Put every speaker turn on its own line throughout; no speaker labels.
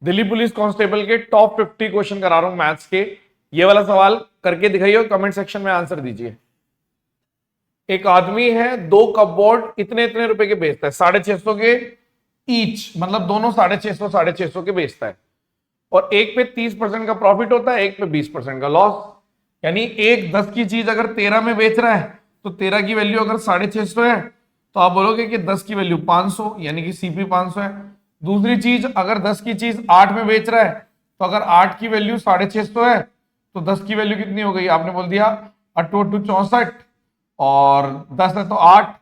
Delhi police constable के top 50 question करा रहा हूं मैथ्स के। ये वाला सवाल करके दिखाइए और कमेंट सेक्शन में आंसर दीजिए। एक आदमी है, 2 कपबोर्ड इतने इतने रुपए के बेचता है, 650 के ईच, मतलब दोनों 650 के बेचता है, और एक पे 30% का प्रॉफिट होता है, एक पे 20% का लॉस। यानी एक 10 की चीज अगर 13 में बेच रहा है तो 13 की वैल्यू अगर 650 है तो आप बोलोगे कि 10 की वैल्यू 500, यानी कि सीपी 500 है। दूसरी चीज, अगर 10 की चीज 8 में बेच रहा है तो अगर 8 की वैल्यू 650 है तो 10 की वैल्यू कितनी हो गई, आपने बोल दिया 8 8 64, और 10 है तो 8,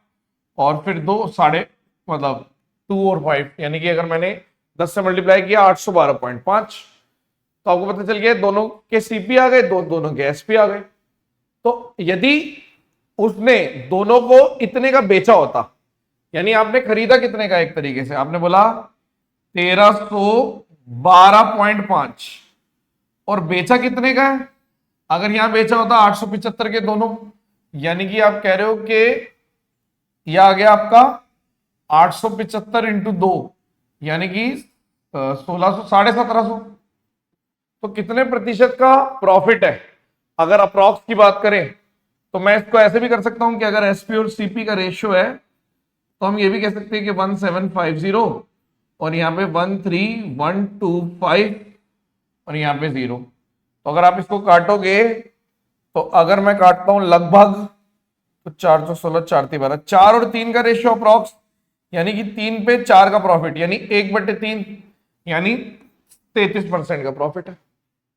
और फिर 2 साढ़े, मतलब 2 और 5, यानी कि अगर मैंने 10 से मल्टीप्लाई किया 812.5, तो आपको पता चल गया दोनों के सीपी आ गए, दोनों के एसपी आ गए। तो यदि उसने दोनों को इतने का बेचा होता, यानी आपने खरीदा कितने का, एक तरीके से आपने बोला 1312.5 और बेचा कितने का है, अगर यहां बेचा होता 875 के दोनों, यानी कि आप कह रहे हो कि यह आ गया आपका 875 इंटू 2, यानी कि 1600, 1750। तो कितने प्रतिशत का प्रॉफिट है, अगर अप्रॉक्स की बात करें तो मैं इसको ऐसे भी कर सकता हूं कि अगर एसपी और सीपी का रेशियो है तो हम ये भी कह सकते हैं कि 1750 और यहाँ पे 13125 और यहाँ पे 0। तो अगर आप इसको काटोगे तो अगर मैं काटता हूं लगभग तो 416 4 12, 4 और 3 का रेशियो अप्रॉक्स, यानी कि 3 पे 4 का प्रॉफिट, यानी 1/3, यानी 33% का प्रॉफिट है।